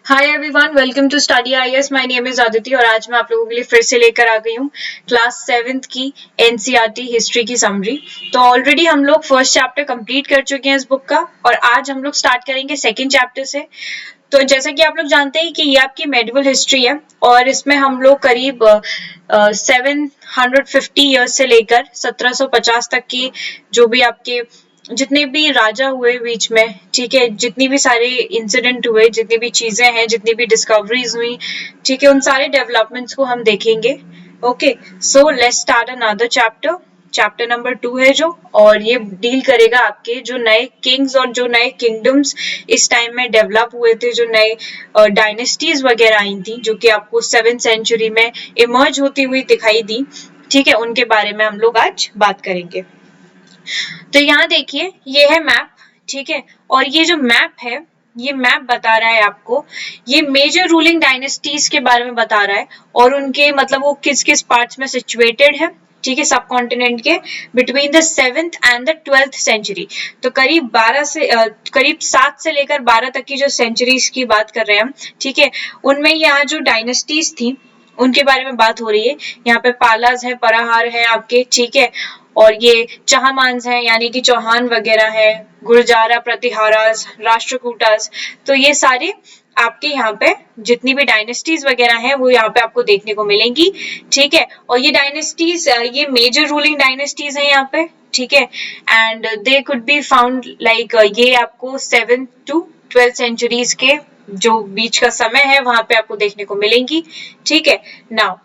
Hi everyone, welcome to study IAS. My name is Aditi और आज मैं आप लोगों के लिए फिर से लेकर आ गई हूँ क्लास 7th की एनसीईआरटी हिस्ट्री की समरी। तो ऑलरेडी हम लोग फर्स्ट चैप्टर कंप्लीट कर चुके हैं इस बुक का और आज हम लोग स्टार्ट करेंगे सेकंड चैप्टर से। तो जैसा कि आप लोग जानते हैं कि ये आपकी मेडिवल हिस्ट्री है और इसमें हम लोग करीब 750 ईयर्स से लेकर 1750 तक की जो भी आपके जितने भी राजा हुए बीच में, ठीक है, जितनी भी सारे इंसिडेंट हुए, जितनी भी चीजें हैं, जितनी भी डिस्कवरीज हुई, ठीक है, उन सारे डेवलपमेंट्स को हम देखेंगे। Okay, so let's start another chapter. Chapter number 2 है जो, और ये डील करेगा आपके जो नए किंग्स और जो नए किंगडम्स इस टाइम में डेवलप हुए थे, जो नए डायनेस्टीज वगैरह आई थी जो कि आपको 7th सेंचुरी में इमर्ज होती हुई दिखाई दी, ठीक है, उनके बारे में हम लोग आज बात करेंगे। तो यहाँ देखिए, ये है मैप, ठीक है, और ये जो मैप है, ये मैप बता रहा है आपको, ये मेजर रूलिंग डायनेस्टीज के बारे में बता रहा है और उनके मतलब वो किस किस पार्ट्स में सिचुएटेड है, ठीक है, सब कॉन्टिनेंट के between the 7th and the 12th century. तो करीब 7 से लेकर 12 तक की जो सेंचुरीज की बात कर रहे हैं हम, ठीक है, उनमें यहाँ जो डायनेस्टीज थी उनके बारे में बात हो रही है। यहाँ पे पालाज है, पराहार है आपके, ठीक है, और ये चाहमांस है यानी कि चौहान वगैरह है, गुर्जारा, प्रतिहारास, राष्ट्रकूटास। तो ये सारे आपके यहाँ पे जितनी भी डायनेस्टीज वगैरह हैं वो यहाँ पे आपको देखने को मिलेंगी, ठीक है, और ये डायनेस्टीज ये मेजर रूलिंग डायनेस्टीज हैं यहाँ पे, ठीक है, and they could be found like ये आपको 7th to 12th सेंचुरीज के जो बीच का समय है वहां पे आपको देखने को मिलेंगी, ठीक है। Now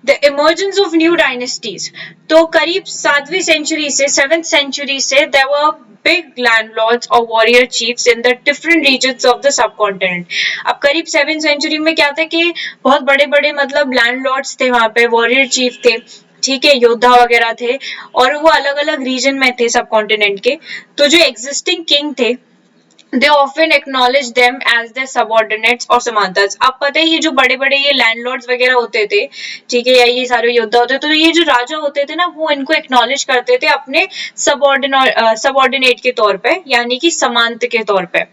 the emergence of new dynasties, तो करीब 7वीं सेंचुरी से 7th सेंचुरी से देयर वर बिग लैंडलॉर्ड्स और warrior chiefs in the different regions of the subcontinent. अब करीब 7th सेंचुरी में क्या था कि बहुत बड़े बड़े मतलब लैंडलॉर्ड्स थे वहां पे, वॉरियर चीफ थे, ठीक है, योद्धा वगैरह थे और वो अलग अलग रीजन में थे सब कॉन्टिनेंट के। तो जो एग्जिस्टिंग किंग थे they often acknowledge them as their subordinates और समांतर्स। अब पता है ये जो बड़े बड़े ये लैंडलॉर्ड्स वगैरह होते थे, ठीक है, या ये सारे योद्धा होते थे, तो ये जो राजा होते थे ना वो इनको एक्नॉलेज करते थे अपने सबऑर्डिनेट के तौर पे यानी कि समांत के तौर पे।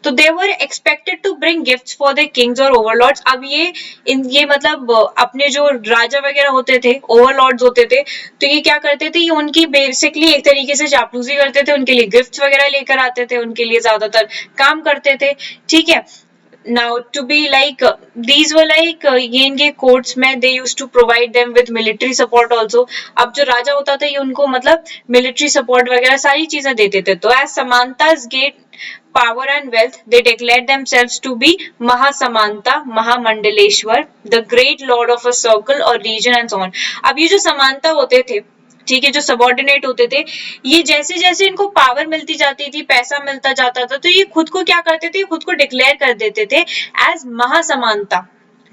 तो they were expected to bring gifts for the kings और ओवरलॉर्ड्स। अब ये मतलब अपने जो राजा वगैरह होते थे, ओवरलॉर्ड्स होते थे, तो ये क्या करते थे, ये उनकी बेसिकली एक तरीके से चापलूसी करते थे, उनके लिए गिफ्ट्स वगैरह लेकर आते थे, उनके लिए ज्यादातर काम करते थे, ठीक है। Now to be like these were like ये इनके कोर्ट्स में they used to provide them with military support also। अब जो राजा होता था ये उनको मतलब मिलिट्री सपोर्ट वगैरह सारी चीजें देते थे। तो as Samantas gained power and wealth they declared themselves to be महासमांता, Mahamandaleshwar, the great lord of a circle or region and so on। अब ये जो समांता होते थे, ठीक है, जो सबऑर्डिनेट होते थे, ये जैसे जैसे इनको पावर मिलती जाती थी, पैसा मिलता जाता था, तो ये खुद को क्या करते थे, खुद को डिक्लेयर कर देते थे एज महासमानता,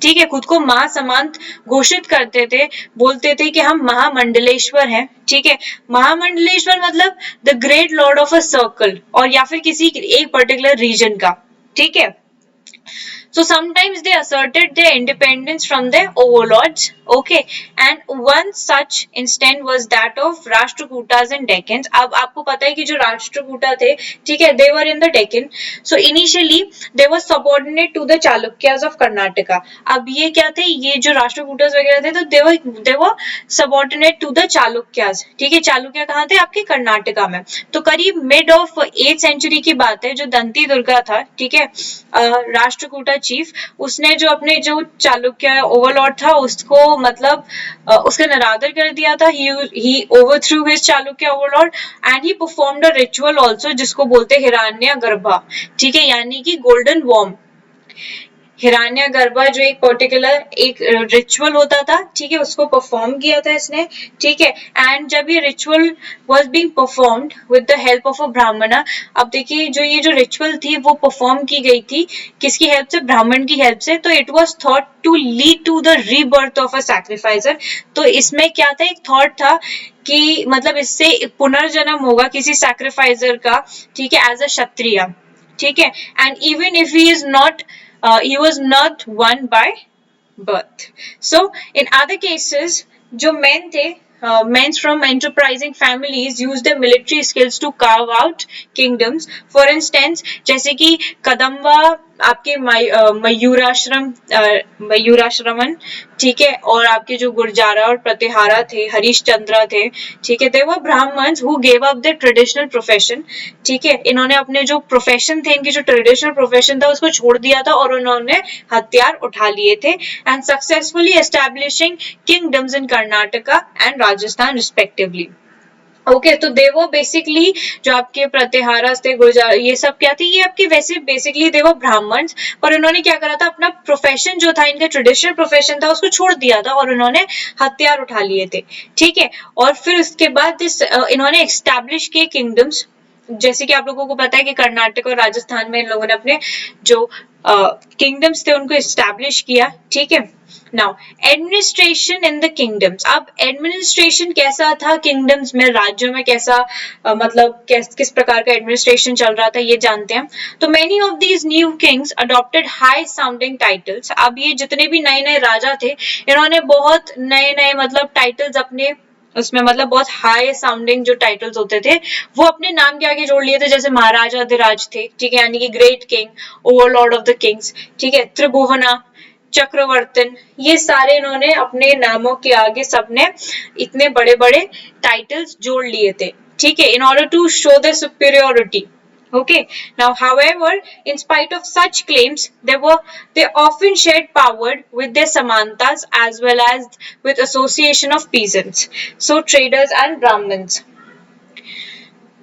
ठीक है, खुद को महासमांत घोषित करते थे, बोलते थे कि हम महामंडलेश्वर हैं, ठीक है। महामंडलेश्वर मतलब the great Lord of a circle और या फिर किसी एक पर्टिकुलर रीजन का, ठीक है। So sometimes they asserted their independence from their overlords, okay, and one such instant was that of Rashtrakutas and Deccans। अब आपको पता है कि जो राष्ट्रकूटा थे, ठीक है, they were in the Deccan। So initially they were subordinate to the Chalukyas of Karnataka। अब ये क्या थे, ये जो राष्ट्रकूटास वगैरह थे, तो they were subordinate to the Chalukyas, ठीक है। चालुक्य कहाँ थे, आपके कर्नाटका में। तो करीब मिड ऑफ 8th सेंचुरी की बात है, जो दंती दुर्गा था, ठीक है, राष्ट्रकूटा चीफ, उसने जो अपने जो चालुक्य ओवरलॉर्ड था उसको मतलब उसका निरादर कर दिया था। He overthrew his Chalukya overlord and he performed a ritual also जिसको बोलते हिरण्यगर्भा, ठीक है, यानी कि गोल्डन वॉर्म। हिरण्यगर्भा जो एक पर्टिकुलर एक रिचुअल होता था, ठीक है, उसको परफॉर्म किया था इसने, ठीक है। एंड जब ये ritual was being performed with the help of a ब्राह्मणा। अब देखिए जो ये जो रिचुअल थी वो परफॉर्म की गई थी किसकी हेल्प से, ब्राह्मण की हेल्प से। तो it was thought to lead to the rebirth of a sacrificer. तो इसमें क्या था, एक थॉट था कि मतलब इससे पुनर्जन्म होगा किसी सैक्रिफाइसर का, ठीक है, एज अ क्षत्रिय, ठीक है। And even if he is not he was not one by birth। So in other cases जो men थे, men from enterprising families used their military skills to carve out kingdoms। For instance जैसे कि कदम्बा आपके मयूराश्रमन, ठीक है, और आपके जो गुर्जारा और प्रतिहारा थे, हरिश्चंद्र थे, ठीक है, they were Brahmins who gave up their traditional profession, ठीक है, इन्होंने अपने जो प्रोफेशन थे, इनकी जो ट्रेडिशनल प्रोफेशन था उसको छोड़ दिया था और उन्होंने हथियार उठा लिए थे and successfully establishing kingdoms in Karnataka and Rajasthan respectively. Okay, तो देवो बेसिकली जो आपके प्रतिहारा थे, गुर्जर, ये सब क्या थे, ये आपके वैसे बेसिकली देवो ब्राह्मण्स, पर उन्होंने क्या करा था, अपना प्रोफेशन जो था, इनका ट्रेडिशनल प्रोफेशन था, उसको छोड़ दिया था और उन्होंने हथियार उठा लिए थे, ठीक है। और फिर उसके बाद इन्होंने एस्टैब्लिश किए किंगडम्स, जैसे कि आप लोगों को पता है कि कर्नाटक और राजस्थान में इन लोगों ने अपने जो किंगडम्स थे उनको एस्टैब्लिश किया, ठीक है। Now administration in the kingdoms, अब एडमिनिस्ट्रेशन कैसा था किंगडम्स में, राज्यों में कैसा मतलब किस प्रकार का एडमिनिस्ट्रेशन चल रहा था, ये जानते हैं। तो many of these new Kings adopted high sounding titles, अब ये जितने भी नए नए राजा थे, इन्होंने बहुत नए नए मतलब टाइटल्स अपने उसमें, मतलब बहुत हाई साउंडिंग जो टाइटल्स होते थे वो अपने नाम के आगे जोड़ लिए थे, जैसे महाराजा अधिराज थे, ठीक है, यानी कि great king, Overlord of the Kings, ठीक है, त्रिभुवना, चक्रवर्तन, ये सारे इन्होंने अपने नामों के आगे सबने इतने बड़े बड़े टाइटल्स जोड़ लिए थे, ठीक है, in order to show the superiority. Okay, now however, in spite of such claims, they often shared power with their samantas as well as with association of peasants, so traders and brahmins.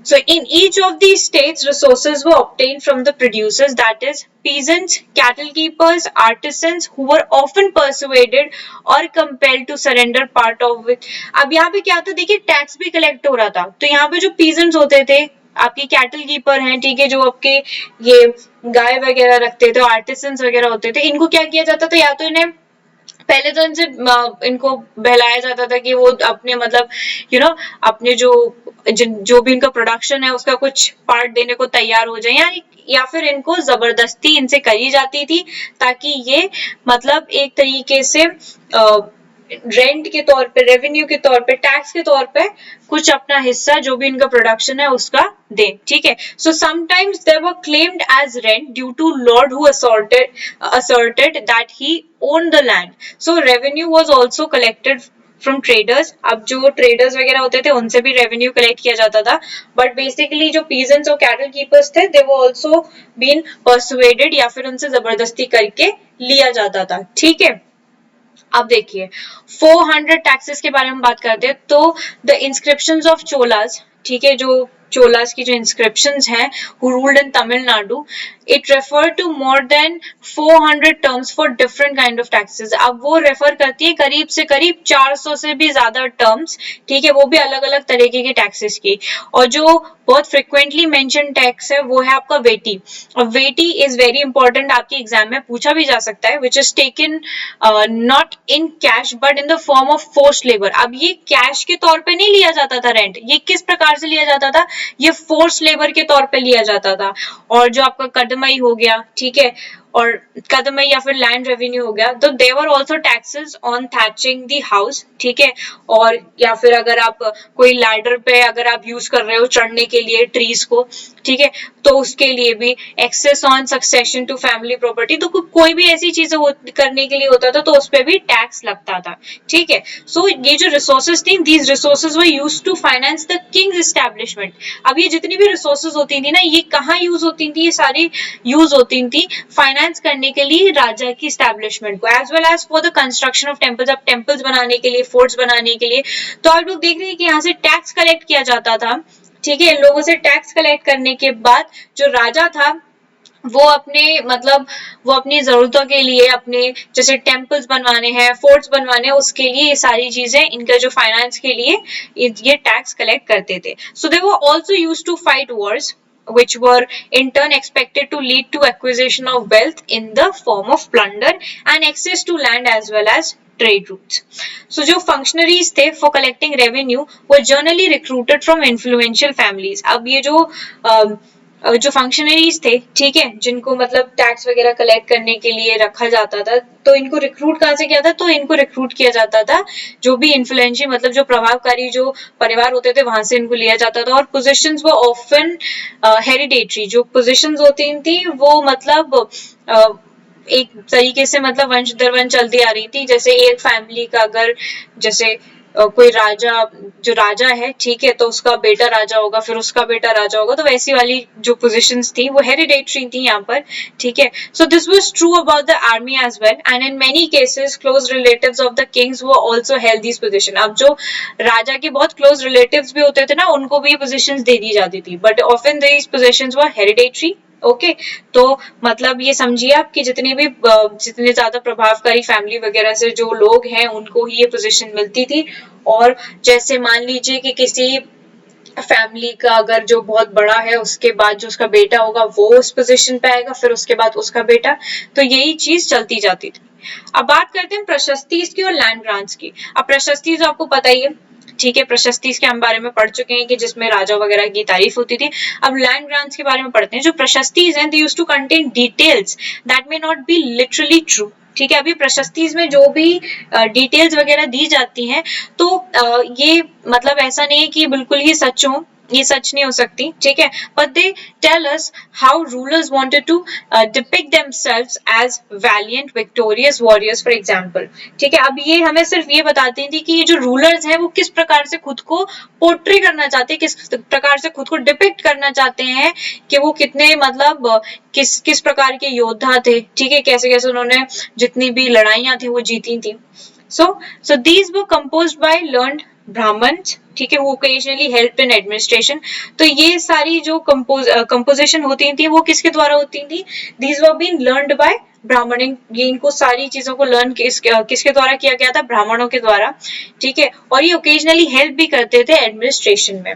So in each of these states, resources were obtained from the producers, that is peasants, cattle keepers, artisans, who were often persuaded or compelled to surrender part of it. अब यहाँ पे क्या था, देखिए tax भी collect हो रहा था, तो यहाँ पे जो peasants होते थे, आपके कैटल कीपर हैं, ठीक है, जो आपके ये गाय वगैरह रखते थे, आर्टिसंस वगैरह होते थे, इनको क्या किया जाता था, या तो इन्हें पहले तो इनको बहलाया जाता था कि वो अपने मतलब अपने जो भी इनका प्रोडक्शन है उसका कुछ पार्ट देने को तैयार हो जाए, या फिर इनको जबरदस्ती इनसे करी जाती थी ताकि ये मतलब एक तरीके से रेंट के तौर पे, रेवेन्यू के तौर पे, टैक्स के तौर पे कुछ अपना हिस्सा जो भी इनका प्रोडक्शन है उसका दे, ठीक है। So sometimes they were claimed as rent due to lord who asserted that he owned the land, so revenue was also collected from traders. अब जो ट्रेडर्स वगैरह होते थे उनसे भी रेवेन्यू कलेक्ट किया जाता था, बट बेसिकली जो पीजेंट्स और कैटल कीपर्स थे दे वो आल्सो बीन परसुएडेड, या फिर उनसे जबरदस्ती करके लिया जाता था, ठीक है। अब देखिए 400 टैक्सेस के बारे में बात करते हैं, तो द इंस्क्रिप्शंस ऑफ चोलास, ठीक है, जो चोलास की जो इंस्क्रिप्शंस हैं who ruled in Tamil Nadu, it referred to more than 400 terms for different kind of taxes। अब वो रेफर करती है करीब से करीब 400 से भी ज्यादा टर्म्स, ठीक है, वो भी अलग अलग तरीके के टैक्सेस की। और जो बहुत फ्रिक्वेंटली मेंशन टैक्स है वो है आपका वेटी। और वेटी इज वेरी इंपॉर्टेंट, आपके एग्जाम में पूछा भी जा सकता है, which is taken not in cash but in the form of forced labour. अब ये कैश के तौर पे नहीं लिया जाता था रेंट, ये किस प्रकार से लिया जाता था, ये फोर्स लेबर के तौर पे लिया जाता था। और जो आपका कदमई हो गया, ठीक है, और कदमई या फिर लैंड रेवेन्यू हो गया, तो they were also taxes on thatching the house, ठीक है। और या फिर अगर आप कोई लैडर पे अगर आप यूज कर रहे हो चढ़ने के लिए ट्रीज को, ठीक है, तो उसके लिए भी access on succession to family property, तो कोई भी ऐसी चीजें करने के लिए होता था तो उस पर भी टैक्स लगता था, ठीक है। सो ये जो रिसोर्सेज थी, these resources were used to finance the king's establishment. अब ये जितनी भी रिसोर्सेज होती थी ना, ये कहाँ यूज होती थी, ये सारी यूज होती थी फाइनेंस करने के लिए राजा की एस्टैब्लिशमेंट को, as well as for the construction of temples. अब टेम्पल्स बनाने के लिए, फोर्ट्स बनाने के लिए, तो आप लोग देख रहे हैं कि यहाँ से टैक्स कलेक्ट किया जाता था, ठीक है। इन लोगों से टैक्स कलेक्ट करने के बाद जो राजा था वो अपने मतलब वो अपनी जरूरतों के लिए, अपने जैसे टेम्पल्स बनवाने हैं, फोर्ट्स बनवाने हैं, उसके लिए ये सारी चीजें इनका जो फाइनेंस के लिए ये टैक्स कलेक्ट करते थे। So they were also used to fight wars which were in turn expected to lead to acquisition of wealth in the form of plunder and access to land as well as trade routes. So जो functionaries थे for collecting revenue were generally recruited from influential families। अब ये जो जो functionaries थे, ठीक है, जिनको मतलब टैक्स वगैरह कलेक्ट करने के लिए रखा जाता था, तो इनको रिक्रूट कहाँ से किया था? तो इनको रिक्रूट किया जाता था जो भी इन्फ्लुएंशियल मतलब जो प्रभावकारी जो परिवार होते थे वहां से इनको लिया जाता था। और पोजीशंस वो ऑफन हेरिडेटरी, जो पोजीशंस होती थी वो मतलब एक तरीके से मतलब वंश दर वंश चलती आ रही थी। जैसे एक फैमिली का अगर जैसे कोई राजा, जो राजा है, ठीक है, तो उसका बेटा राजा होगा, फिर उसका बेटा राजा होगा, तो वैसी वाली जो पोजीशंस थी वो हेरिडेटरी थी यहाँ पर, ठीक है। So this was true about the army as well, and in many cases close relatives of the kings वो आल्सो हेल्ड दिस पोजीशन। अब जो राजा के बहुत क्लोज रिलेटिव्स भी होते थे ना, उनको भी पोजीशंस दे दी जाती थी, but often these positions were hereditary. Okay, तो मतलब ये समझिए आप कि जितने ज्यादा प्रभावकारी फैमिली वगैरह से जो लोग हैं उनको ही ये पोजीशन मिलती थी। और जैसे मान लीजिए कि किसी फैमिली का अगर जो बहुत बड़ा है, उसके बाद जो उसका बेटा होगा वो उस पोजीशन पे आएगा, फिर उसके बाद उसका बेटा, तो यही चीज चलती जाती थी। अब बात करते हैं प्रशस्ति की और लैंड ग्रांट्स की। अब प्रशस्ति तो आपको पता ही है, ठीक है, प्रशस्ति के हम बारे में पढ़ चुके हैं कि जिसमें राजा वगैरह की तारीफ होती थी। अब लैंड ग्रांट्स के बारे में पढ़ते हैं। जो प्रशस्तिज हैं, they used to contain details that may not be literally true, ठीक है। अभी प्रशस्तिज में जो भी डिटेल्स वगैरह दी जाती हैं, तो ये मतलब ऐसा नहीं है कि बिल्कुल ही सच हो, ये सच नहीं हो सकती, ठीक है, but they tell us how rulers wanted to depict themselves as valiant victorious warriors for example, ठीक है। अब ये हमें सिर्फ ये बताती थी कि ये जो रूलर्स हैं वो किस प्रकार से खुद को पोर्ट्रे करना चाहते हैं, किस प्रकार से खुद को डिपिक्ट करना चाहते हैं कि वो कितने मतलब किस किस प्रकार के योद्धा थे, ठीक है, कैसे कैसे उन्होंने जितनी भी लड़ाइयां थी वो जीती थी। So these were composed by learned Brahmins, ठीक है, वो occasionally helped in administration। तो ये सारी जो composition होती थी वो किसके द्वारा होती थी? These were being learned by ब्राह्मण। ये इनको सारी चीजों को लर्न किसके द्वारा किया गया था? ब्राह्मणों के द्वारा, ठीक है, और ये ओकेजनली हेल्प भी करते थे एडमिनिस्ट्रेशन में।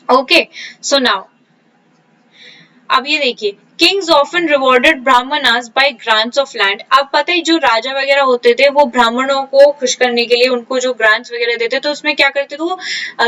ओके, सो नाउ अब ये देखिए, kings often rewarded brahmanas by grants of land. अब पता है जो राजा वगैरह होते थे वो ब्राह्मणों को खुश करने के लिए उनको जो ग्रांट्स वगैरह देते तो उसमें क्या करते थे? वो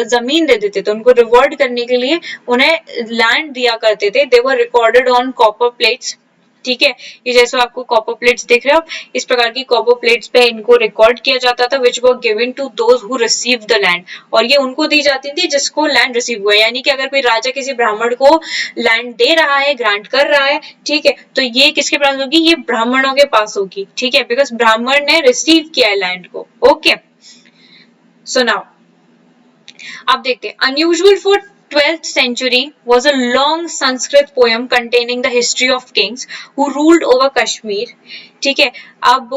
जमीन दे देते थे उनको रिवॉर्ड करने के लिए, उन्हें लैंड दिया करते थे। They were recorded on copper plates, ठीक है, ये जैसे आपको कॉपर प्लेट्स दिख रहे हो, इस प्रकार की कॉपर प्लेट्स पे इनको रिकॉर्ड किया जाता था, which were given to those who receive the land. और ये उनको दी जाती थी जिसको लैंड रिसीव हुआ है, यानी कि अगर कोई राजा किसी ब्राह्मण को लैंड दे रहा है, ग्रांट कर रहा है, ठीक है, तो ये किसके पास होगी? ये ब्राह्मणों के पास होगी, ठीक है, बिकॉज ब्राह्मण ने रिसीव किया है लैंड को। ओके, सो नाउ अब देखते हैं, unusual for 12th century was a long Sanskrit poem containing the history of kings who ruled over Kashmir, ठीक है। अब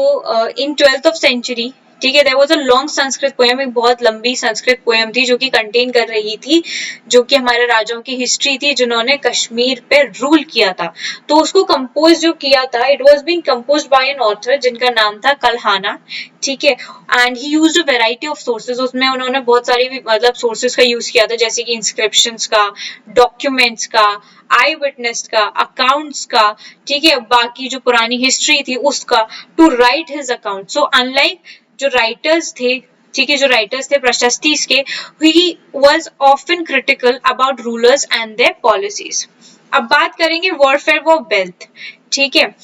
in 12th of century, ठीक है, there was a long Sanskrit poem, एक बहुत लंबी संस्कृत पोएम थी जो कि कंटेन कर रही थी जो कि हमारे राजाओं की हिस्ट्री थी जिन्होंने कश्मीर पे रूल किया था। तो उसको कंपोज जो किया था, it was been composed by an author जिनका नाम था कल्हाना, ठीक है, and he used a variety of sources. उसमें उन्होंने बहुत सारी मतलब सोर्सेज का यूज किया था, जैसे कि इंस्क्रिप्शंस का, डॉक्यूमेंट्स का, आई विटनेस का, अकाउंट्स का, ठीक है, बाकी जो पुरानी हिस्ट्री थी उसका, to write his account. So unlike जो राइटर्स थे, ठीक है, जो राइटर्स थे प्रशस्ति के, he was often critical about rulers and their policies. अब बात करेंगे वॉरफेयर फॉर वेल्थ, ठीक है।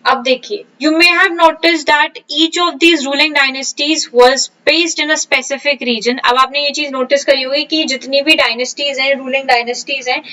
अब देखिए, you may have noticed that each of these ruling dynasties was based in a specific region। अब आपने ये चीज नोटिस करी होगी कि जितनी भी डायनेस्टीज हैं, रूलिंग डायनेस्टीज हैं,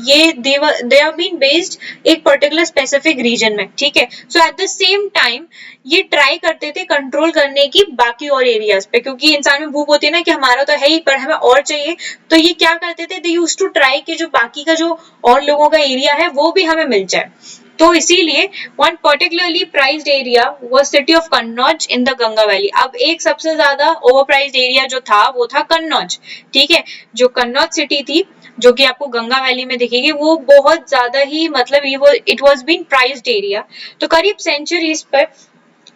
ये they have been based एक पर्टिकुलर स्पेसिफिक रीजन में, ठीक है। सो एट द सेम टाइम ये ट्राई करते थे कंट्रोल करने की बाकी और एरियाज पे, क्योंकि इंसान में भूख होती है ना कि हमारा तो है ही पर हमें और चाहिए, तो ये क्या करते थे? दे यूज्ड टू ट्राई कि जो बाकी का जो और लोगों का एरिया है वो भी हमें मिल जाए। तो इसीलिए one particularly prized area was city of Kannauj in the Ganga valley. अब एक सबसे ज्यादा ओवरप्राइज्ड एरिया जो था वो था कन्नौज, ठीक है। जो कन्नौज सिटी थी जो कि आपको गंगा वैली में दिखेगी, वो बहुत ज्यादा ही मतलब ये वो it was been prized area. तो करीब सेंचुरीज पर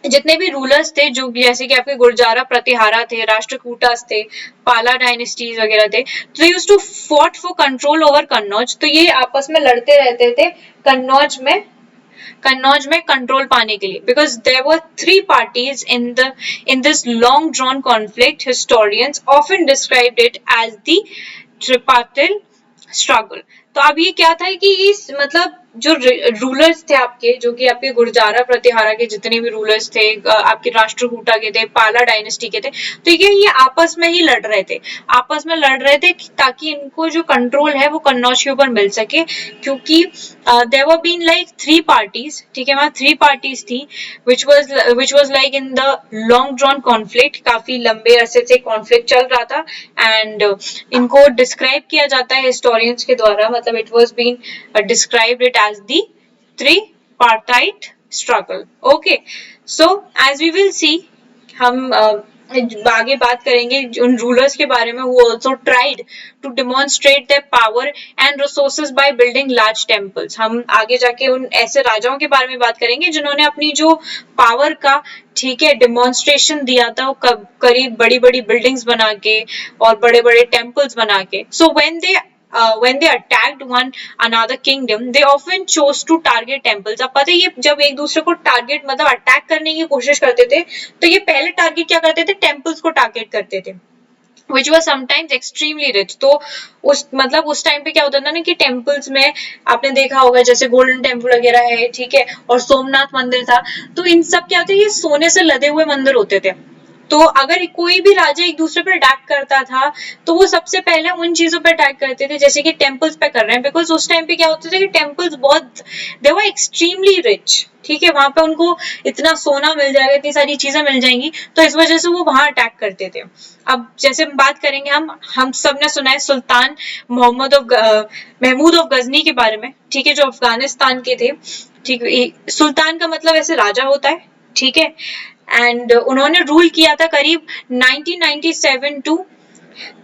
जितने भी रूलर्स थे, जो जैसे कि आपके गुर्जारा प्रतिहारा थे, राष्ट्रकूटास थे, पाला डायनेस्टीज वगैरह थे, तो used to fought for control over Kannauj. तो ये आपस में लड़ते रहते थे कन्नौज में कंट्रोल पाने के लिए, because there were three parties in this long drawn conflict. Historians often described it as the tripartite struggle. तो अब ये क्या था कि इस मतलब जो रूलर्स थे आपके, जो कि आपके गुर्जारा प्रतिहारा के जितने भी रूलर्स थे, आपके राष्ट्रकूटा के थे, पाला डायनेस्टी के थे, तो ये आपस में ही लड़ रहे थे, आपस में लड़ रहे थे ताकि इनको जो कंट्रोल है वो कन्नौज के ऊपर मिल सके, क्योंकि there were been like 3 parties, ठीक है, वहां 3 पार्टीज थी, which was like in the long drawn conflict, काफी लंबे अरसे से कॉन्फ्लिक्ट चल रहा था, एंड इनको डिस्क्राइब किया जाता है हिस्टोरियंस के द्वारा, मतलब it was been described it as the tripartite struggle. Okay, so as we will see, हम आगे बात करेंगे उन रूलर्स के बारे में who also tried to demonstrate their power and resources by building large temples. हम आगे जाके उन ऐसे राजाओं के बारे में बात करेंगे जिन्होंने अपनी जो पावर का, ठीक है, डिमॉन्स्ट्रेशन दिया था, वो करीब बड़ी बड़ी बिल्डिंग्स बना के और बड़े बड़े टेम्पल्स बना के. So when they attacked one another kingdom, they often chose to target temples. अब पता है ये जब एक दूसरे को टारगेट मतलब अटैक करने की कोशिश करते थे, तो ये पहले टारगेट क्या करते थे, टेम्पल्स को टारगेट करते थे, which was sometimes extremely rich. तो उस टाइम पे क्या होता था ना कि टेम्पल्स में आपने देखा होगा जैसे गोल्डन टेम्पल वगैरह है, ठीक है, और सोमनाथ मंदिर था, तो इन सब क्या होता है, ये सोने से लदे हुए मंदिर होते थे. तो अगर कोई भी राजा एक दूसरे पर अटैक करता था तो वो सबसे पहले उन चीजों पर अटैक करते थे जैसे कि टेम्पल्स पे कर रहे हैं, बिकॉज उस टाइम पे क्या होता था कि टेम्पल्स बहुत दे वर एक्सट्रीमली रिच, ठीक है, वहां पे उनको इतना सोना मिल जाएगा, इतनी सारी चीजें मिल जाएंगी, तो इस वजह से वो वहां अटैक करते थे. अब जैसे बात करेंगे हम सब ने सुना है सुल्तान महमूद ऑफ गजनी के बारे में, ठीक है, जो अफगानिस्तान के थे, ठीक, सुल्तान का मतलब ऐसे राजा होता है, ठीक है, एंड उन्होंने रूल किया था करीब 1997 टू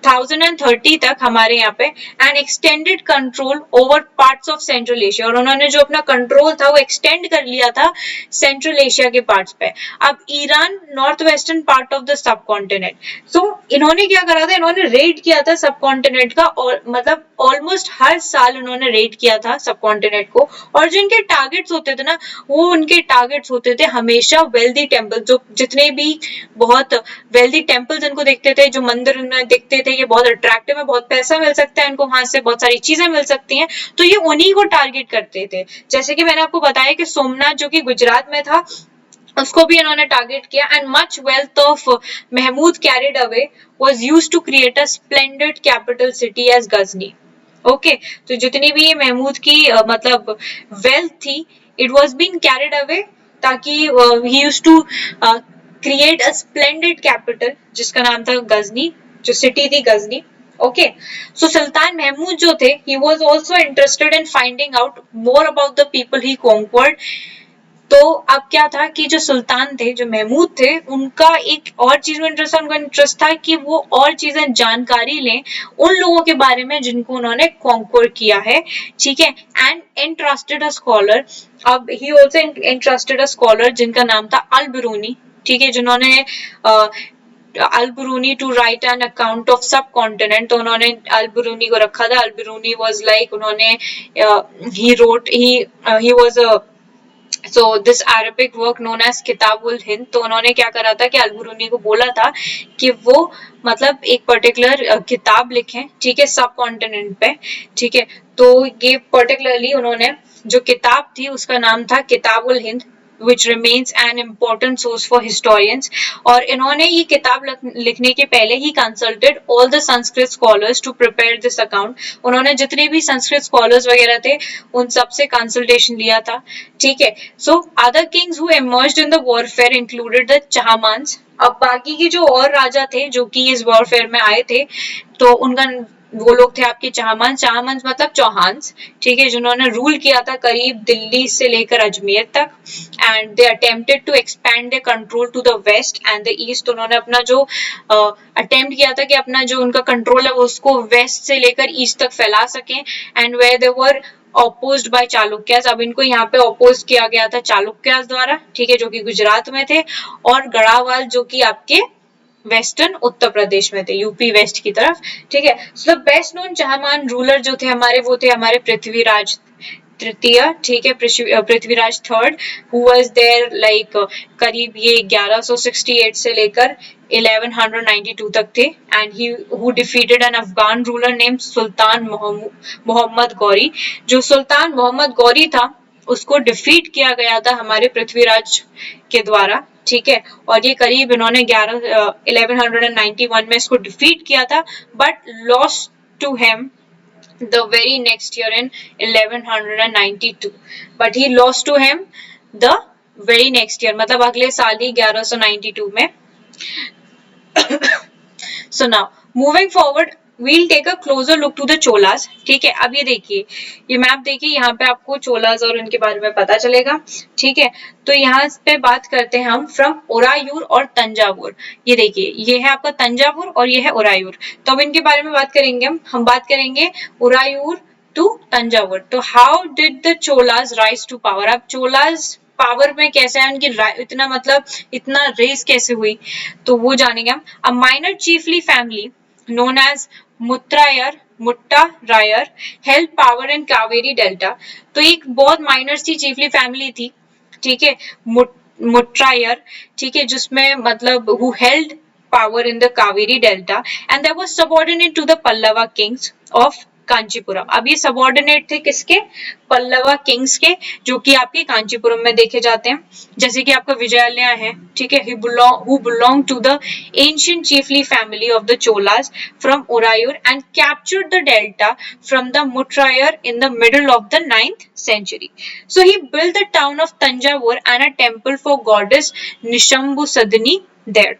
1030 तक हमारे यहाँ पे, and extended control over parts of central Asia, और उन्होंने जो अपना कंट्रोल था वो एक्सटेंड कर लिया था सेंट्रल एशिया के पार्ट्स पे. अब Iran north western part of the subcontinent, so इन्होंने क्या करा था, इन्होंने रेड किया था सब कॉन्टिनेंट का, और मतलब ऑलमोस्ट हर साल उन्होंने रेड किया था सब कॉन्टिनेंट को, और जो इनके टारगेट्स होते थे ना, वो उनके टारगेट्स होते थे हमेशा वेल्दी टेम्पल, जो जितने भी बहुत वेल्दी टेम्पल्स इनको देखते थे, जो मंदिर इनमें दिखते थे, ये बहुत अट्रैक्टिव है, बहुत पैसा मिल सकता है इनको, वहां से बहुत सारी चीजें मिल सकती हैं, तो ये उन्हीं को टारगेट करते थे. जैसे कि मैंने आपको बताया कि सोमनाथ जो कि गुजरात में था, उसको भी इन्होंने टारगेट किया, and much wealth of Mahmud carried away was used to create a splendid capital city as Ghazni. Okay, तो जितनी भी ये महमूद की मतलब वेल्थ थी, it was being carried away, ताकि he used to create a splendid capital जिसका नाम था गजनी, जो सिटी थी गजनी. ओके, सो सुल्तान महमूद जो थे, he was also interested in finding out more about the people ही कॉन्क्वर्ड. तो अब क्या था कि जो सुल्तान थे, जो महमूद थे, उनका एक और चीज में इंटरेस्ट था कि वो और चीजें जानकारी लें उन लोगों के बारे में जिनको उन्होंने कॉन्क्वर किया है, ठीक है, एंड एंट्रस्टेड अ स्कॉलर. अब he also entrusted a scholar जिनका नाम था अल बिरूनी, ठीक है, जिन्होंने Al Biruni to write an account of subcontinent, तो उन्होंने अल बिरूनी को रखा था. अल बिरूनी वाज लाइक उन्होंने he was a So this Arabic work known as Kitabul Hind, तो उन्होंने क्या करा था कि अल-बिरूनी को बोला था कि वो मतलब एक पर्टिकुलर किताब लिखें, ठीक है, सब कॉन्टिनेंट पे, ठीक है, तो ये पर्टिकुलरली उन्होंने जो किताब थी उसका नाम था किताबुल Hind, which remains an important source for historians. और इन्होंने ये किताब लिखने के पहले ही consulted all the Sanskrit scholars to prepare this account. उन्होंने जितने भी संस्कृत scholars वगैरह थे उन सब से consultation लिया था, ठीक है. So other kings who emerged in the warfare included the Chahmans. अब बाकी के जो और राजा थे जो कि इस वॉरफेयर में आए थे, तो उनका वो लोग थे आपके चाहमांस मतलब चौहान्स, ठीक है, जिन्होंने रूल किया था करीब दिल्ली से लेकर अजमेर तक, and they attempted to expand their control to the west and the east. उन्होंने अपना जो अटेम्प्ट किया था कि अपना जो उनका कंट्रोल है वो उसको वेस्ट से लेकर ईस्ट तक फैला सकें, and where they were opposed by Chalukyas. अब इनको यहाँ पे अपोज किया गया था चालुक्यास द्वारा, ठीक है, जो कि गुजरात में थे, और गढ़ावाल जो कि आपके वेस्टर्न उत्तर प्रदेश में थे, यूपी वेस्ट की तरफ, ठीक है. So the best known Chahamana ruler जो थे हमारे, वो थे हमारे पृथ्वीराज तृतीय, ठीक है, Prithviraj third, who was there like करीब ये 1168 से लेकर 1192 तक थे, and he who defeated an Afghan ruler name Sultan Muhammad Ghori. जो सुल्तान मोहम्मद गौरी था उसको डिफीट किया गया था हमारे पृथ्वीराज के द्वारा, ठीक है। और ये करीब इन्होंने 1191 में इसको डिफीट किया था, but lost to him the very next year in 1192, but he lost to him the very next year, मतलब अगले साल ही 1192 में। So now moving forward we'll take a closer look to the cholas, ठीक है। अब ये देखिए, ये मैप देखिए, यहाँ पे आपको चोलास और उनके बारे में पता चलेगा, ठीक है। तो यहाँ पे बात करते हैं हम फ्रॉम ओरायूर और तंजावुर। ये देखिए, ये है आपका तंजावुर और ये है ओरायूर। तो अब इनके बारे में बात करेंगे हम बात करेंगे ओरायूर टू तंजावुर। तो how did the Cholas rise to power. अब चोलास पावर में कैसे है, उनकी इतना मतलब इतना रेस कैसे हुई, तो वो जानेंगे हम। A minor chiefly family known as Muttarayar held power in Kaveri delta. तो एक बहुत माइनर सी चीफली फैमिली थी, ठीक है, मुट्रायर, ठीक है, जिसमें मतलब who held power in the Kaveri delta and they were subordinate to the Pallava kings of Kanchipuram. अब ये सबॉर्डिनेट थे किसके, पल्लवा किंग्स के, जो कि आपके कांचीपुरम में देखे जाते हैं। जैसे कि आपका विजयालय है, ठीक है, who belonged to the ancient chiefly family of the Cholas from Orayur and captured the delta from the Muttrayar in the middle of the 9th century. So he built the town of Tanjavur and a temple for goddess Nishambhusadini there.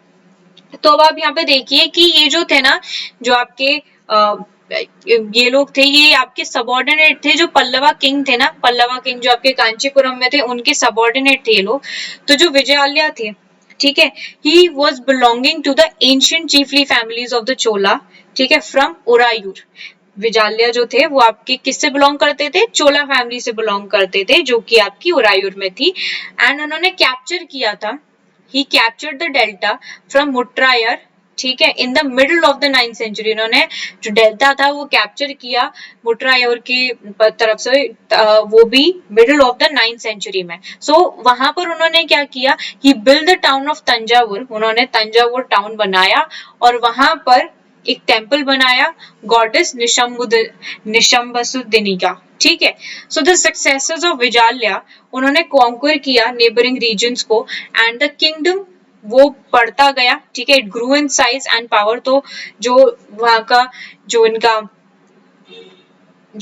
तो अब आप यहाँ पे देखिए कि ये जो थे ना, जो आपके ये लोग थे, ये आपके सबॉर्डिनेट थे, जो पल्लवा किंग थे ना, पल्लवा किंग जो आपके कांचीपुरम में थे, उनके सबॉर्डिनेट थे ये लोग। तो जो विजयालय थे, ठीक है, he was belonging to the ancient chiefly families of the Chola, ठीक है, फ्रॉम ओरायूर। विजाल्या जो थे वो आपके किससे बिलोंग करते थे, चोला फैमिली से बिलोंग करते थे, जो कि आपकी ओरायूर में थी। एंड उन्होंने कैप्चर किया था, he captured the delta from Muttarayar, ठीक है, in the middle of the 9th century. इन्होंने जो डेल्टा था वो कैप्चर किया मुट्रायर की तरफ से, वो भी middle of the 9th century में। सो वहां पर उन्होंने क्या किया, he built the town of Thanjavur, उन्होंने तंजावुर टाउन बनाया और वहां पर एक टेम्पल बनाया गॉडेस निशंबसुदिनी का, ठीक है। सो द सक्सेसर्स ऑफ विजाल्या, उन्होंने कॉन्कर किया नेबरिंग रीजन्स को, एंड द किंगडम वो बढ़ता गया, ठीक है, it grew in size and power. तो जो वहां का जो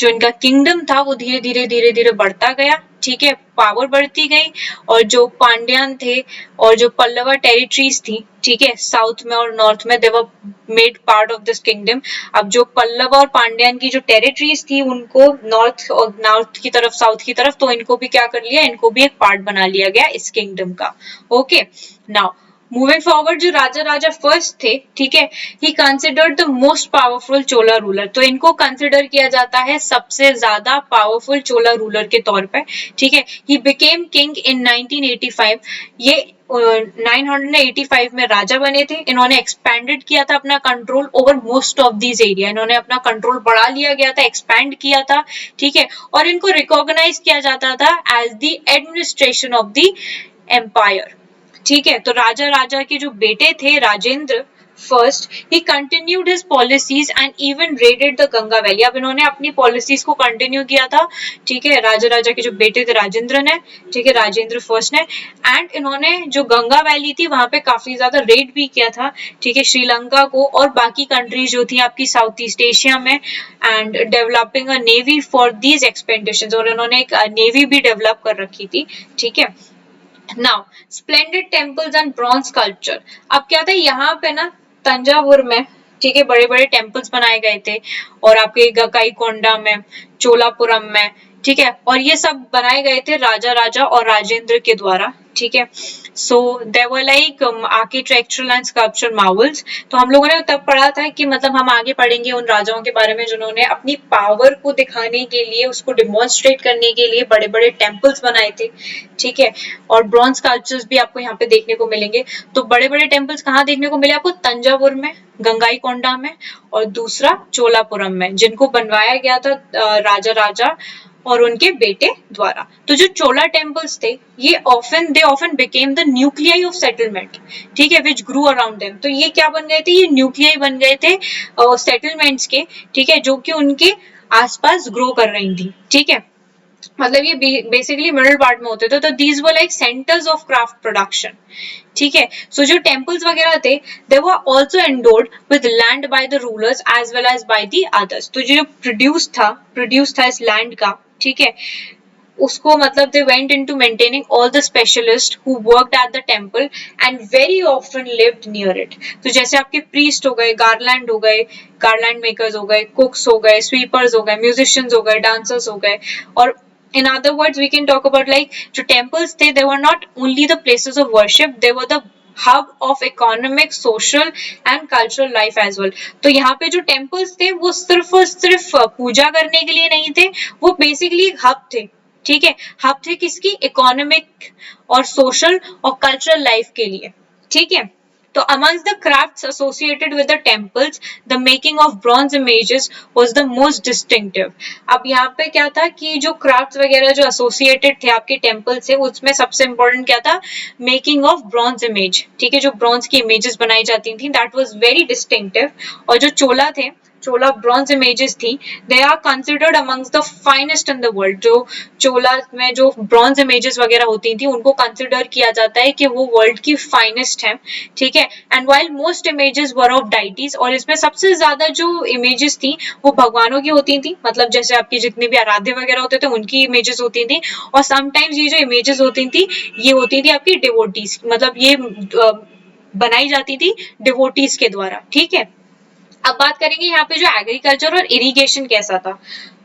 इनका किंगडम था वो धीरे धीरे बढ़ता गया, ठीक है, पावर बढ़ती गई। और जो पांड्यान थे और जो पल्लवा टेरिटरीज थी, ठीक है, साउथ में और नॉर्थ में, they were made part of this kingdom. अब जो पल्लवा और पांड्यान की जो टेरिटरीज थी, उनको नॉर्थ की तरफ, साउथ की तरफ, तो इनको भी क्या कर लिया, इनको भी एक पार्ट बना लिया गया इस किंगडम का। ओके, नाउ मूविंग फॉरवर्ड, जो राजा फर्स्ट थे, ठीक है, he considered the most powerful Chola ruler. तो इनको कंसिडर किया जाता है सबसे ज्यादा पावरफुल चोला रूलर के तौर पे, ठीक है। He became king in 1985। ये 985 में राजा बने थे। इन्होंने एक्सपैंडेड किया था अपना control over most of these area. इन्होंने अपना कंट्रोल बढ़ा लिया गया था, एक्सपैंड किया था, ठीक है। और इनको रिकॉग्नाइज किया जाता था as the administration of the empire, ठीक है। तो राजा के जो बेटे थे राजेंद्र फर्स्ट, ही continued his policies and even raided the Ganga valley. अब इन्होंने अपनी पॉलिसीज को कंटिन्यू किया था, ठीक है, राजा के जो बेटे थे राजेंद्र ने, ठीक है, राजेंद्र फर्स्ट ने। एंड इन्होंने जो गंगा वैली थी वहां पे काफी ज्यादा रेड भी किया था, ठीक है, श्रीलंका को और बाकी कंट्रीज जो थी आपकी साउथ ईस्ट एशिया में, and developing a navy for these expeditions. और इन्होंने एक नेवी भी डेवलप कर रखी थी, ठीक है। Now splendid temples and bronze sculpture. अब क्या था यहाँ पे ना तंजावुर में, ठीक है, बड़े बड़े टेम्पल्स बनाए गए थे, और आपके गकाईकोंडा में, चोलापुरम में, ठीक है, और ये सब बनाए गए थे राजा और राजेंद्र के द्वारा, ठीक है। So there were like architectural and sculpture marvels. तो हम लोगों ने तब पढ़ा था कि मतलब हम आगे पढ़ेंगे उन राजाओं के बारे में जिन्होंने अपनी पावर को दिखाने के लिए, उसको डिमॉन्स्ट्रेट करने के लिए बड़े बड़े टेम्पल्स बनाए थे, ठीक है। और ब्रॉन्ज स्कल्पचर्स भी आपको यहाँ पे देखने को मिलेंगे। तो बड़े बड़े टेम्पल्स कहाँ देखने को मिले आपको, तंजावुर में, गंगाईकोंडा में, और दूसरा चोलापुरम में, जिनको बनवाया गया था राजा और उनके बेटे द्वारा। तो जो चोला टेम्पल्स थे ये they often became the nuclei of settlement, ठीक है, विच ग्रू अराउंड देम। तो ये क्या बन गए थे, ये न्यूक्लियाई बन गए थे सेटलमेंट्स के, ठीक है, जो कि उनके आसपास ग्रो कर रही थी, ठीक है, मतलब ये बेसिकली मिडिल पार्ट में होते थे। तो these were like centres of craft production, ठीक है। सो जो टेम्पल्स वगैरह थे they were also endowed with land by the rulers as well as by the others. तो जो प्रोड्यूस था इस लैंड का, ठीक है, उसको मतलब they went into maintaining all the specialists who worked at the temple and very often lived near it। तो जैसे आपके priest हो गए, garland makers हो गए, cooks हो गए, sweepers हो गए, musicians हो गए, dancers हो गए, और in other words we can talk about like जो temples थे they were not only the places of worship, they were the hub of economic, social and cultural life as well। तो यहाँ पे जो temples थे वो सिर्फ और सिर्फ पूजा करने के लिए नहीं थे, वो basically एक hub थे, ठीक है, हब थे किसकी, इकोनॉमिक और सोशल और कल्चरल लाइफ के लिए, ठीक है। तो amongst the crafts associated with the temples, the making of bronze images was the most distinctive। अब यहाँ पे क्या था कि जो crafts वगैरह जो associated थे आपके temple से, उसमें सबसे important क्या था, making of bronze image, ठीक है, जो bronze की images बनाई जाती थी, that was very distinctive। और जो चोला थे, चोला ब्रॉन्ज इमेजेस थी, they are considered amongst the finest in the world. जो चोला में जो ब्रॉन्ज इमेजेस वगैरह होती थी उनको कंसिडर किया जाता है कि वो वर्ल्ड की फाइनेस्ट है, ठीक है। And while most images were of deities, और इसमें सबसे ज्यादा जो इमेजेस थी वो भगवानों की होती थी, मतलब जैसे आपकी जितने भी आराध्य वगैरह होते थे उनकी इमेजेस होती थी, और समटाइम्स ये जो इमेजेस होती थी ये होती थी आपकी डिवोटीज, मतलब ये बनाई जाती थी डिवोटीज के द्वारा, ठीक है। अब बात करेंगे यहाँ पे जो एग्रीकल्चर और इरिगेशन कैसा था।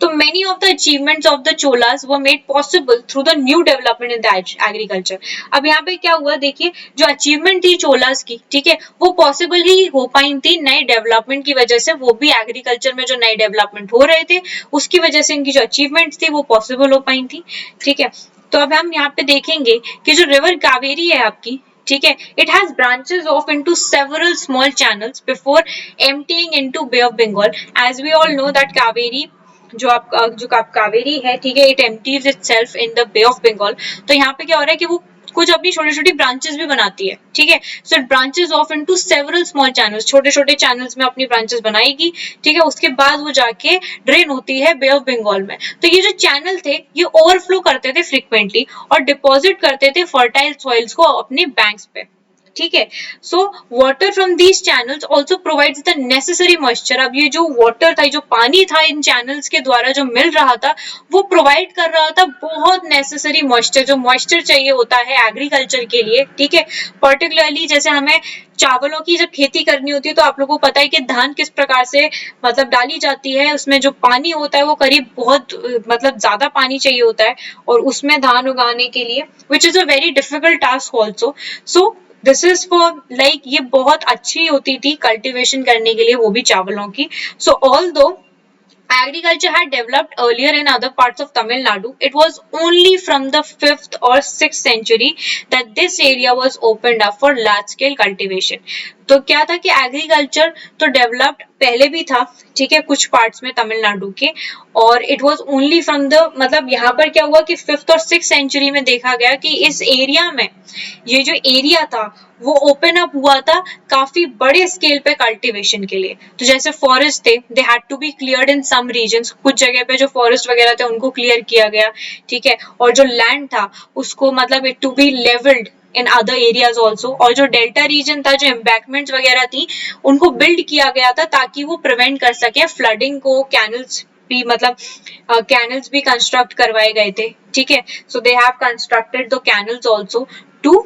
तो many of the achievements of the Cholas were made possible through the new development in the agriculture. अब यहाँ पे क्या हुआ, देखिए जो अचीवमेंट थी चोलास की, ठीक है, वो पॉसिबल ही हो पाई थी नए डेवलपमेंट की वजह से, वो भी एग्रीकल्चर में जो नए डेवलपमेंट हो रहे थे उसकी वजह से इनकी जो अचीवमेंट्स थी वो पॉसिबल हो पाई थी, ठीक है। तो अब हम यहाँ पे देखेंगे कि जो रिवर कावेरी है आपकी, ठीक है, it has branches off into several small channels before emptying into Bay of Bengal। as we all know that Kaveri जो कावेरी है, ठीक है, it empties itself in the Bay of Bengal। तो यहाँ पे क्या हो रहा है कि वो कुछ अपनी छोटी छोटी ब्रांचेस भी बनाती है, ठीक है। So it branches of into several small channels, छोटे छोटे चैनल्स में अपनी ब्रांचेस बनाएगी, ठीक है, उसके बाद वो जाके ड्रेन होती है बे ऑफ बंगाल में। तो ये जो चैनल थे ये ओवरफ्लो करते थे फ्रिक्वेंटली और डिपॉजिट करते थे फर्टाइल सॉइल्स को अपने बैंक्स पे, ठीक है। So water from these channels also provides the necessary moisture. अब ये जो वाटर था, जो पानी था इन चैनल्स के द्वारा जो मिल रहा था, वो प्रोवाइड कर रहा था बहुत नेसेसरी मॉइस्चर, जो मॉइस्चर चाहिए होता है एग्रीकल्चर के लिए, ठीक है। पर्टिकुलरली जैसे हमें चावलों की जब खेती करनी होती है तो आप लोगों को पता है कि धान किस प्रकार से मतलब डाली जाती है, उसमें जो पानी होता है वो करीब बहुत मतलब ज्यादा पानी चाहिए होता है, और उसमें धान उगाने के लिए which is a very difficult task also. So this is for like ये बहुत अच्छी होती थी कल्टीवेशन करने के लिए, वो भी चावलों की। सो ऑल दो agriculture had developed earlier in other parts of Tamil Nadu, it was only from the 5th or 6th century that this area was opened up for large scale cultivation। तो क्या था कि agriculture तो developed पहले भी था, ठीक है, कुछ पार्ट्स में तमिलनाडु के, और it was only from the मतलब यहाँ पर क्या हुआ कि 5th और 6th सेंचुरी में देखा गया कि इस एरिया में ये जो एरिया था वो ओपन अप हुआ था काफी बड़े स्केल पे कल्टीवेशन के लिए। तो जैसे फॉरेस्ट थे they had to be cleared in some regions, कुछ जगह पे जो फॉरेस्ट वगैरह थे उनको क्लियर किया गया, ठीक है, और जो लैंड था उसको मतलब it to be levelled in other areas also, और जो डेल्टा रीजन था, जो एम्बैंकमेंट्स वगैरह थी, उनको बिल्ड किया गया था ताकि वो प्रिवेंट कर सके फ्लडिंग को। कैनल्स भी मतलब कैनल्स भी कंस्ट्रक्ट करवाए गए थे, ठीक है। So they have constructed the canals also to,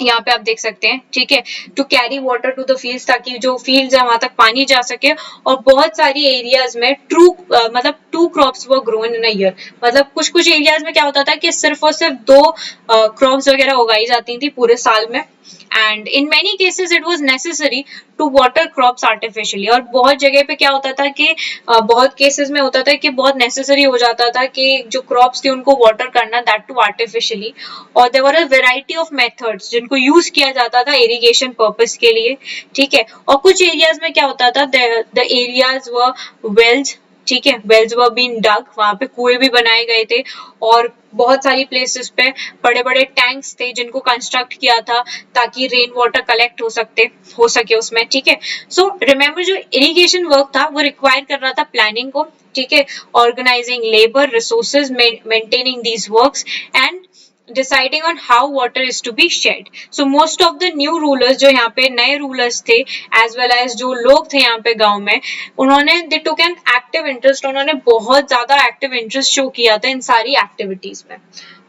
यहाँ पे आप देख सकते हैं, ठीक है, to carry water to the fields, ताकि जो फील्ड्स है वहां तक पानी जा सके। और बहुत सारी एरियाज में मतलब 2 crops were grown in a year, मतलब कुछ कुछ एरियाज में क्या होता था कि सिर्फ और सिर्फ 2 क्रॉप्स वगैरह उगाई जाती थी पूरे साल में। And in many cases it was necessary to water crops artificially, और बहुत जगह पे क्या होता था कि बहुत केसेस में होता था कि बहुत नेसेसरी हो जाता था कि जो क्रॉप्स थी उनको वाटर करना, दैट टू आर्टिफिशियली। और there were a variety of methods जिनको यूज किया जाता था इरिगेशन पर्पस के लिए, ठीक है। और कुछ एरियाज में क्या होता था, द एरियाज वर वेल्स, ठीक है, वेल्स वर बीन डग, वहां पे कुएं भी बनाए गए थे और बहुत सारी प्लेसेस पे बड़े बड़े टैंक्स थे जिनको कंस्ट्रक्ट किया था ताकि रेन वाटर कलेक्ट हो सके उसमें, ठीक है। सो रिमेम्बर जो इरिगेशन वर्क था वो रिक्वायर कर रहा था प्लानिंग को, ठीक है, organising labour resources, maintaining these works and deciding on how water is to be shared. So most of the new rulers, जो यहाँ पे नए रूलर्स थे एज वेल एज जो लोग थे यहाँ पे गांव में, उन्होंने दे टुक एन एक्टिव इंटरेस्ट, उन्होंने बहुत ज्यादा एक्टिव इंटरेस्ट शो किया था इन सारी एक्टिविटीज में।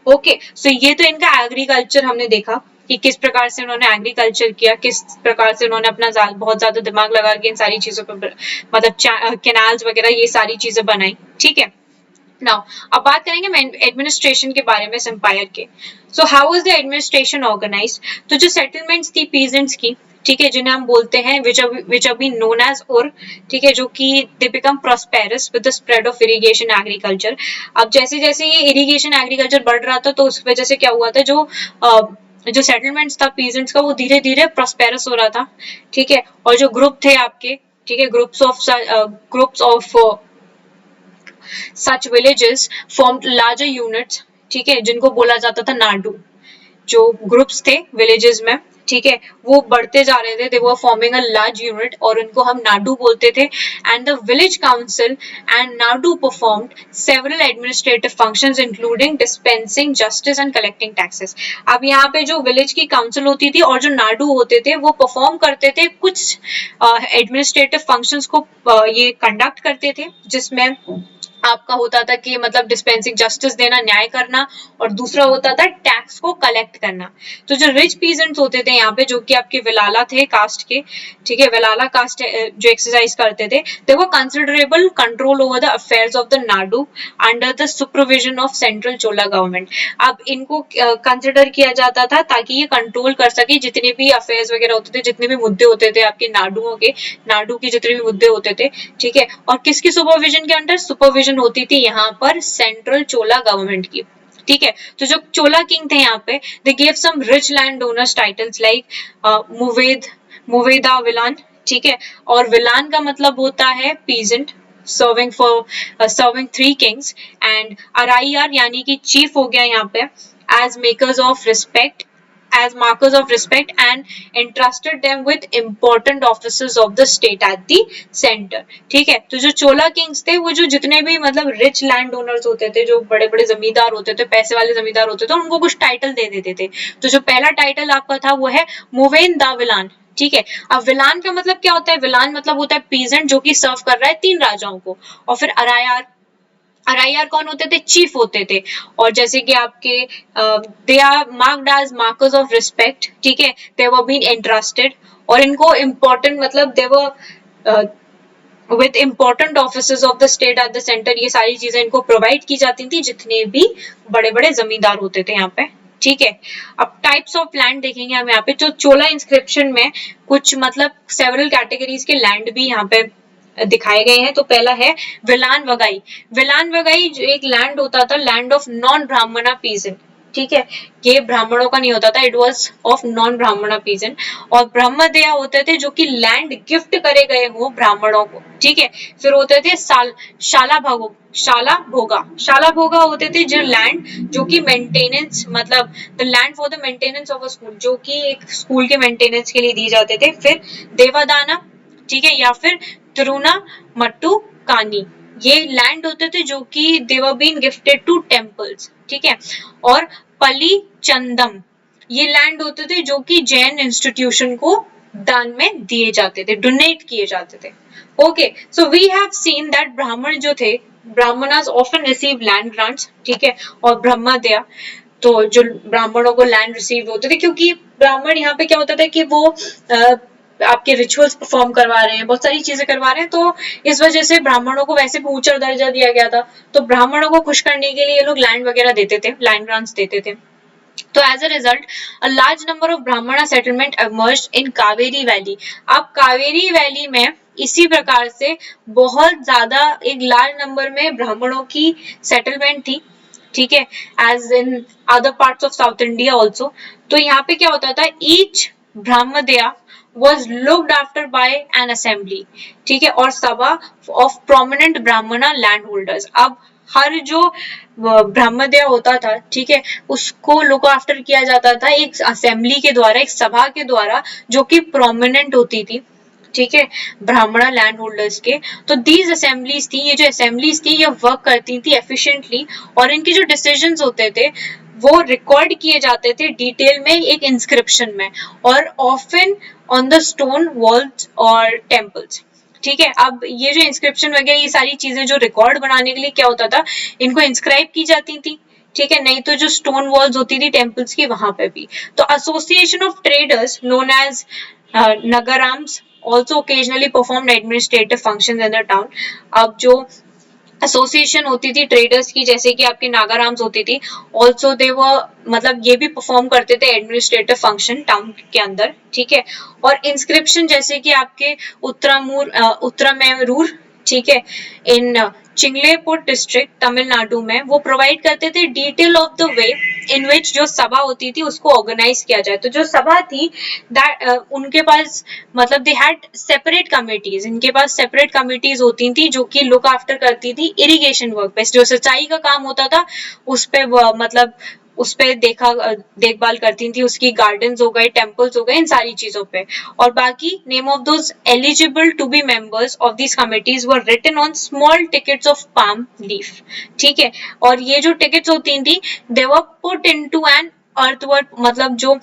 ओके, सो ये तो इनका एग्रीकल्चर हमने देखा कि किस प्रकार से उन्होंने एग्रीकल्चर किया, किस प्रकार से उन्होंने अपना बहुत ज्यादा दिमाग लगा के इन सारी चीजों पर, मतलब कैनाल्स वगैरह ये सारी चीजें बनाई, ठीक है। नाउ अब बात करेंगे एडमिनिस्ट्रेशन के बारे में एम्पायर के। So how was the administration organised? तो जो सेटलमेंट्स थी पीजेंट्स की, ठीक है, जिन्हें हम बोलते हैं which are been known as ur, ठीक है, जो कि they become prosperous with the spread of irrigation agriculture. अब जैसे जैसे ये इरिगेशन एग्रीकल्चर बढ़ रहा था तो उस वजह से क्या हुआ था, जो सेटलमेंट्स था पीजेंट्स का वो धीरे धीरे प्रॉस्पेरस हो रहा था, ठीक है। और जो ग्रुप थे आपके, ठीक है, groups of such villages formed larger units, ठीक है, जिनको बोला जाता था नाडू। जो ग्रुप्स थे विलेजेस में, ठीक है, वो बढ़ते जा रहे थे, they were forming a large unit और उनको हम नाडू बोलते थे। And the village council and Nadu performed several administrative functions including dispensing justice and collecting taxes. अब यहाँ पे जो विलेज की काउंसिल होती थी और जो नाडू होते थे वो परफॉर्म करते थे कुछ एडमिनिस्ट्रेटिव फंक्शंस को, ये कंडक्ट करते थे, जिसमें आपका होता था कि मतलब डिस्पेंसिंग जस्टिस देना, न्याय करना, और दूसरा होता था टैक्स को कलेक्ट करना। तो जो रिच पीजेंट्स होते थे यहाँ पे, जो कि आपके विलाला थे कास्ट के, ठीक है, विलाला कास्ट जो एक्सरसाइज करते थे, they were considerable control over the affairs of the nadu under the supervision of central Chola government. अब इनको कंसिडर किया जाता था ताकि ये कंट्रोल कर सके जितने भी अफेयर्स वगैरह होते थे, जितने भी मुद्दे होते थे आपके नाडू के जितने भी मुद्दे होते थे, ठीक है। और किसकी सुपरविजन के अंडर? सुपरविजन होती थी यहाँ पर सेंट्रल चोला गवर्नमेंट की, ठीक है। तो जो चोला किंग थे यहाँ पे, they gave some rich land owners titles like muvenda velan, ठीक है। और विलान का मतलब होता है peasant serving 3 kings, and araiyar यानी कि चीफ हो गया यहाँ पे, as markers of respect and entrusted them with important offices of the state at the center, ठीक है। तो जो चोला किंग्स थे वो जो जितने भी मतलब रिच लैंड ओनर्स होते थे, जो बड़े बड़े जमींदार होते थे, पैसे वाले जमींदार होते थे, उनको कुछ टाइटल दे देते थे। तो जो पहला टाइटल आपका था वो है मुवेन दा विलान, ठीक है। अब विलान का मतलब क्या होता है? विलान मतलब होता है पीजेंट जो कि सर्व कर रहा है 3 राजाओं को। और फिर अराइयार कौन होते थे? चीफ होते थे। और जैसे कि आपके they are marked as markers of respect, ठीक है, दे वर बीन एंट्रस्टेड, और इनको इम्पोर्टेंट मतलब they were with important officers of the state at the centre, ये सारी चीजें इनको प्रोवाइड की जाती थी जितने भी बड़े बड़े जमींदार होते थे यहाँ पे, ठीक है। अब टाइप्स ऑफ लैंड देखेंगे हम यहाँ पे। जो चोला इंस्क्रिप्शन में कुछ मतलब सेवरल कैटेगरीज के लैंड भी यहाँ पे दिखाए गए हैं। तो पहला है विलान वगाई। विलान वगाई जो एक लैंड होता था, लैंड ऑफ नॉन ब्राह्मणा पीजेंट, ठीक है, ये ब्राह्मणों का नहीं होता था, इट वाज ऑफ नॉन ब्राह्मणा पीजेंट। और ब्रह्मदेया होते थे जो कि लैंड गिफ्ट करे गए हो ब्राह्मणों को, ठीक है। फिर होते थे शाला भोगा होते थे जो लैंड जो कि मेंटेनेंस मतलब the land for the maintenance of a school, जो कि एक स्कूल के मेंटेनेंस के लिए दिए जाते थे। फिर देवादाना, ठीक है, या फिर तिरुना मट्टू कानी, ये लैंड होते थे जो कि दे वर बीन गिफ्टेड टू टेम्पल्स, ठीक है। और पली चंदम, ये लैंड होते थे जो कि जैन इंस्टीट्यूशन को दान में दिए जाते थे, डोनेट किए जाते थे। Okay, so we have seen that Brahmin जो थे, Brahmanas often receive land grants, ठीक है, और ब्रह्मदया, तो जो ब्राह्मणों को लैंड रिसीव होते थे, क्योंकि ब्राह्मण यहाँ पे क्या होता था कि वो आपके रिचुअल्स परफॉर्म करवा रहे हैं, बहुत सारी चीजें करवा रहे हैं, तो इस वजह से ब्राह्मणों को वैसे भी ऊंचा दर्जा दिया गया था। तो ब्राह्मणों को खुश करने के लिए ये लोग लैंड वगैरह देते थे, लैंड ग्रांट्स देते थे। तो as a result a large number of Brahmana settlement emerged in Kaveri valley. अब कावेरी वैली में इसी प्रकार से बहुत ज्यादा एक लार्ज नंबर में ब्राह्मणों की सेटलमेंट थी, ठीक है, as in other parts of south India also. तो यहाँ पे क्या होता था, each brahmadeya was looked after by an assembly, ठीक है, और सभा of prominent ब्राह्मणा लैंड होल्डर्स। अब हर जो ब्रह्मदेव होता था, ठीक है, उसको लुक आफ्टर किया जाता था एक असेंबली के द्वारा, एक सभा के द्वारा, जो कि प्रोमिनेंट होती थी, ठीक है, ब्राह्मणा लैंड होल्डर्स के। तो दीज असेंबलीज थी, ये जो असेंबलीज थी ये वर्क करती थी एफिशिएंटली, और इनके जो डिसीजंस होते थे वो रिकॉर्ड किए जाते थे डिटेल में एक इंस्क्रिप्शन में, और often on the stone walls और टेम्पल्स, ठीक है। अब ये जो इंस्क्रिप्शन वगैरह ये सारी चीजें जो रिकॉर्ड बनाने के लिए क्या होता था, इनको इंस्क्राइब की जाती थी, ठीक है, नहीं तो जो स्टोन वॉल्स होती थी टेम्पल्स की वहां पे भी। तो association of traders known as nagarams also occasionally performed administrative functions in the town। अब जो एसोसिएशन होती थी ट्रेडर्स की, जैसे कि आपकी नागाराम्स होती थी, ऑल्सो दे वो मतलब ये भी परफॉर्म करते थे एडमिनिस्ट्रेटिव फंक्शन टाउन के अंदर, ठीक है। और इंस्क्रिप्शन जैसे कि आपके उत्तरामेरूर, ठीक है, इन चिंगलेपुर डिस्ट्रिक्ट तमिलनाडु में, वो प्रोवाइड करते थे डिटेल ऑफ द वे इन विच जो सभा होती थी उसको ऑर्गेनाइज किया जाए। तो जो सभा थी उनके पास मतलब दे हैड सेपरेट कमिटीज, इनके पास सेपरेट कमिटीज होती थी जो कि लुक आफ्टर करती थी इरिगेशन वर्क पे, जो सिंचाई का काम होता था उस पे मतलब उस पे देखभाल करती थी, उसकी गार्डन्स हो गए, टेम्पल्स हो गए, इन सारी चीजों पे। और बाकी name of those eligible to be members of these committees were written on small tickets of palm leaf, ठीक है। और ये जो टिकट्स होती थी they were put into an earthwork, मतलब जो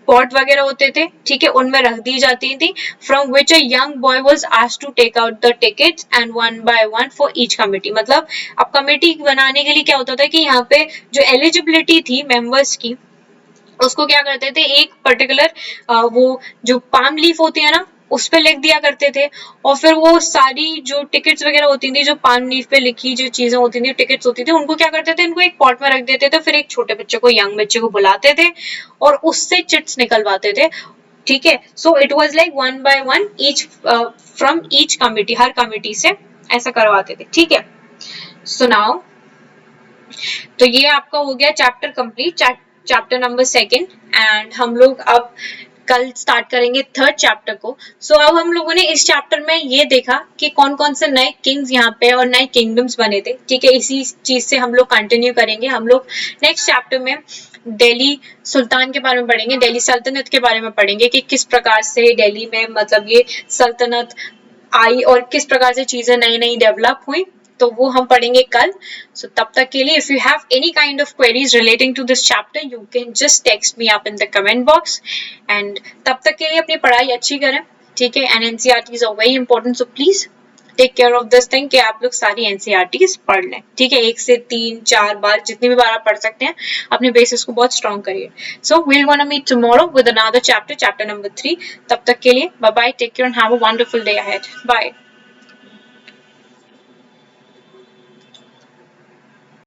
पॉट वगैरह होते थे, ठीक है, उनमें रख दी जाती थी, from which a young boy was asked to take out the tickets and one by one for each committee. मतलब अब कमेटी बनाने के लिए क्या होता था कि यहाँ पे जो एलिजिबिलिटी थी मेंबर्स की, उसको क्या करते थे, एक पर्टिकुलर वो जो पाम लीफ होती है ना उस पे लिख दिया करते थे, और फिर वो सारी जो टिकट्स वगैरह होती थी, जो पाम लीफ पे लिखी जो चीजें होती थी, टिकट्स होती थी, उनको क्या करते थे, इनको एक पॉट में रख देते थे, फिर एक छोटे बच्चे को, यंग बच्चे को बुलाते थे और उससे चिट्स निकलवाते थे, ठीक है। So it was like one by one each from each committee, her committee से ऐसा करवाते थे, ठीक है। सो नाउ तो ये आपका हो गया chapter complete, chapter number 2, and हम लोग अब कल स्टार्ट करेंगे थर्ड चैप्टर को। सो अब हम लोगों ने इस चैप्टर में ये देखा कि कौन कौन से नए किंग्स यहाँ पे और नए किंगडम्स बने थे, ठीक है। इसी चीज से हम लोग कंटिन्यू करेंगे। हम लोग नेक्स्ट चैप्टर में दिल्ली सुल्तान के बारे में पढ़ेंगे, दिल्ली सल्तनत के बारे में पढ़ेंगे कि किस प्रकार से दिल्ली में मतलब ये सल्तनत आई और किस प्रकार से चीजें नई नई डेवलप हुई, तो वो हम पढ़ेंगे कल। सो तब तक के लिए if you have any kind of queries relating to this chapter you can just text me up in the comment box, and तब तक के लिए अपनी पढ़ाई अच्छी करें, ठीक है। And NCERTs are very important, so please take care of this thing कि आप लोग सारी एनसीईआरटीज पढ़ लें, ठीक है, 1 से 3 4 बार जितनी भी बार आप पढ़ सकते हैं, अपने बेसिस को बहुत स्ट्रॉन्ग करिए। So we will gonna meet tomorrow with another chapter, chapter number 3। तब तक के लिए bye bye, take care and have a wonderful day ahead, bye.